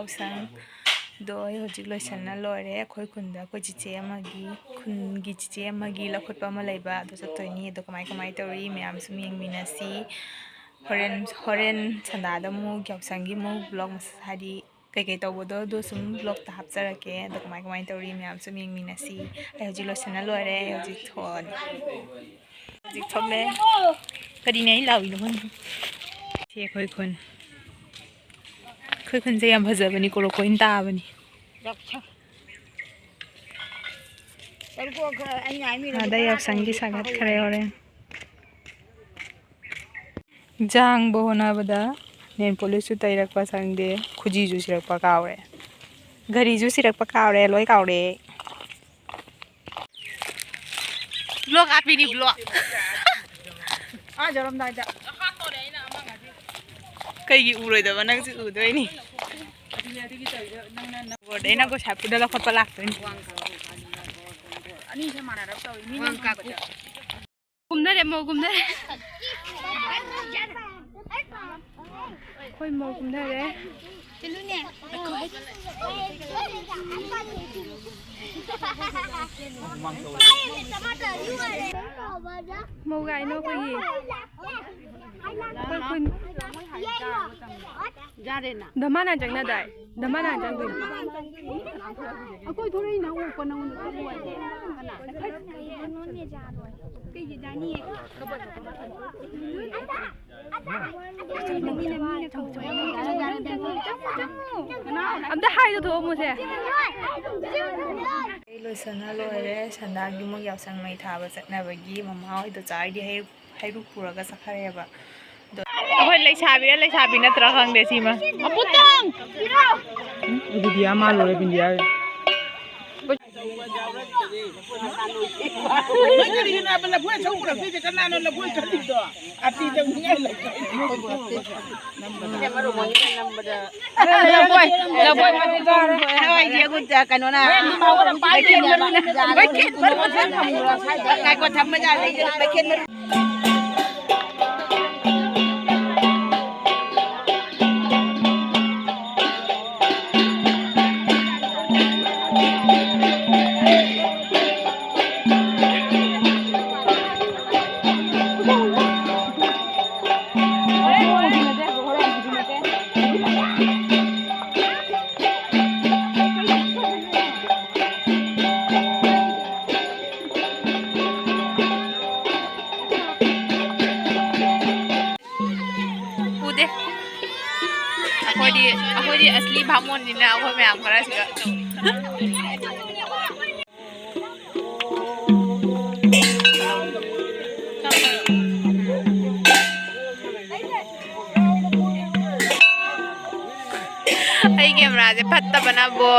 Yaoshang do hojik loisanna loire akhoi khunda ko chiche amagi khungi chiche amagi Lwkhatpa ma leiba do chatoini do kamai tori myam sum yengminasi horen sanda da mu Yaoshang gi mu vlog hadi kai tawbodo do sum vlog ta hapcharake do kamai tori myam sum yengminasi ai hojik loisanna loire hojik thole kadi nei lawi no mon che khoi khun je yam bhajabani ko koin ta bani ada Yaoshang gi sagat khare ore jang bohona bada nen police su tairak pa sangde khuji ju sirak pa kaure gari ju sirak pa kaure loi kaure blog api ni blog jaram dai da kai gi uroi da banang si udoi ni dai na ko sapu da Lwkhatpa lakto ni ani se mana rap taw ni nang ka gumna re mo gumna re koi mo gumna re chelu ne mo gai no ko yi koi kun Damana jang na dai damana jang bin akoi thori na u ko na u ko wa kana no ne ja roi kai ji jani amda hai do mo se loisana loire sanda gi mo Yaoshang mai thaba chatna bagi mama hoi do chai di hai ru puraga sakhare ba Ahoy leisabi na tra khang de sima aputang video ma lo le bindia Aku asli bangun ni na aku memang keras juga. Ay camera je patta bana bo.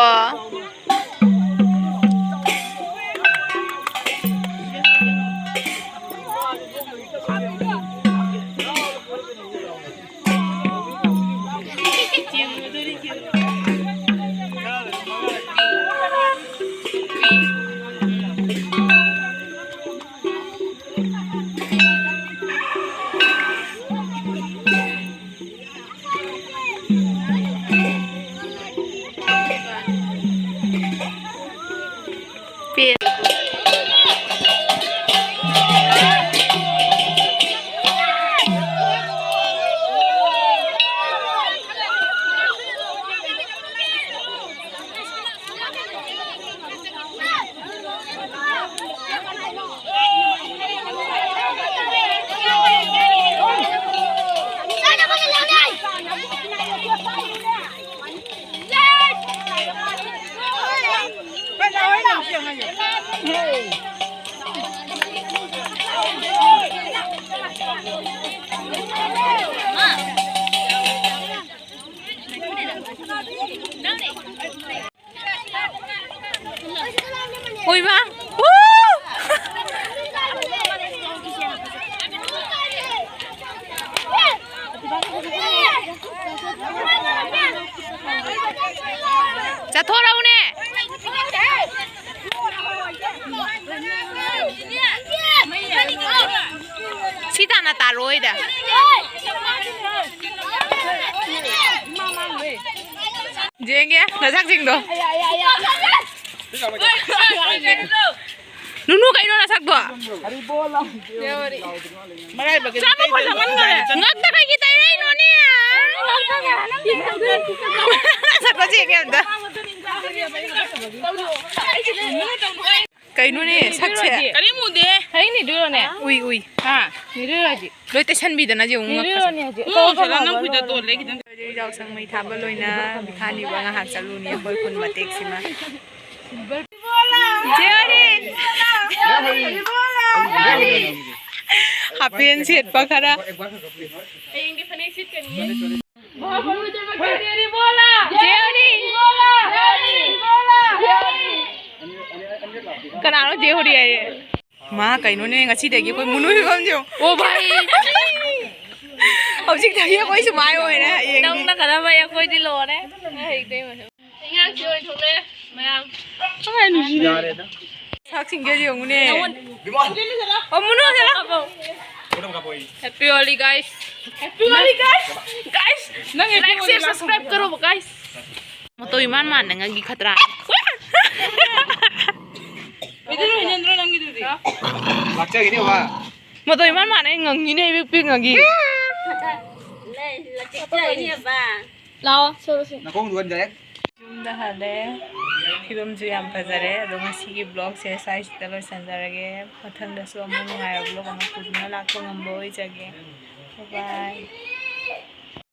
Ui ba Cha thua đâu nè Sita na ta rồi da ꯌꯦꯡꯒꯦ ꯅꯁꯛꯁꯤꯡꯗꯣ ꯅꯨꯅꯨ ꯀꯩꯅꯣ ꯅꯁꯛꯇꯣ ꯆꯥꯕ ꯐꯖꯃꯟꯈ꯭ꯔꯦ ꯉꯛꯇ ꯀꯩꯒꯤ ꯇꯩꯔꯛꯏꯅꯣꯅꯦ ꯅꯁꯛꯇꯣ ꯆꯦꯡꯒꯦ ꯑꯝꯇ ꯀꯩꯅꯣꯅꯦ ꯁꯛꯁꯦ ꯀꯔꯤ ꯃꯨꯗꯦ ꯍꯩ ꯅꯤꯗꯨꯔꯣꯅꯦ ꯎꯏ ꯎꯏ ꯍꯥ ꯅꯤꯗꯨꯔꯣꯗꯤ ꯂꯣꯏ ꯇꯩꯁꯟꯕꯤꯗꯅ ꯌꯦꯡꯉꯨ ꯉꯛꯀꯁꯦ ꯌꯥꯎꯁꯪ ꯃꯩ ꯊꯥꯕ ꯂꯣꯏꯅ ꯊꯥꯅꯤꯕ ꯉꯥꯏꯍꯥꯛ ꯆꯠꯂꯨꯅꯤ ꯑꯩꯈꯣꯏ ꯈꯨꯟ ꯃꯇꯦꯛꯁꯤꯃ ꯍꯥꯄꯦꯟ ꯁꯦꯠꯄ ꯈꯔ ꯀꯅꯥꯅꯣ ꯖꯦꯍꯣꯔꯤ ꯍꯥꯏꯌꯦ ꯃꯥ ꯀꯩꯅꯣꯅꯦ ꯉꯁꯤꯗꯒꯤ ꯑꯩꯈꯣꯏ ꯃꯨꯅꯨ ꯐꯤꯕꯝꯁꯦ ꯑꯣ ꯚꯥꯏ ꯍꯧꯖꯤꯛꯇꯒꯤ ꯑꯩꯈꯣꯏ ꯁꯨꯃꯥꯏ ꯑꯣꯏꯔꯦ ꯍꯌꯦꯡ ꯅꯪꯅ ꯈꯔ ꯚꯥꯏ ꯑꯩꯈꯣꯏꯗꯤ ꯂꯣꯏꯔꯦ ꯉꯥꯡꯁꯤ ꯑꯣꯏ ꯊꯣꯛꯂꯛꯑꯦ ꯃꯌꯥꯝ ꯁꯛꯁꯤꯡꯁꯦ ꯌꯦꯡꯉꯨꯅꯦ ꯑꯣ ꯃꯨꯅꯨ happy Holi guys happy Holi guys नंग लाइक शेयर सब्सक्राइब करो गाइस मतो इमान मानंगी खतरा इधर नंद्रो नंगी दुदी lakchaगिनी वा मतो इमान माने ngंगीने पिंगगी ले lakchaगिनी बा लाओ सोसे नकोंग दुन जाय ꯌꯨꯝꯗ ꯍꯜꯂꯦ ꯐꯤꯕꯝꯁꯨ ꯌꯥꯝ ꯐꯖꯔꯦ ꯑꯗꯣ ꯉꯁꯤꯒꯤ ꯕ꯭ꯂꯣꯒꯁꯦ ꯁ꯭ꯋꯥꯏꯁꯤꯗ ꯂꯣꯏꯁꯟꯖꯔꯒꯦ ꯃꯊꯪꯗꯁꯨ ꯑꯃꯨꯛ ꯅꯨꯡꯉꯥꯏꯕ ꯕ꯭ꯂꯣꯒ ꯑꯃ ꯄꯨꯗꯨꯅ ꯂꯥꯛꯄ ꯉꯝꯕ ꯑꯣꯏꯖꯒꯦ ꯕꯥꯏ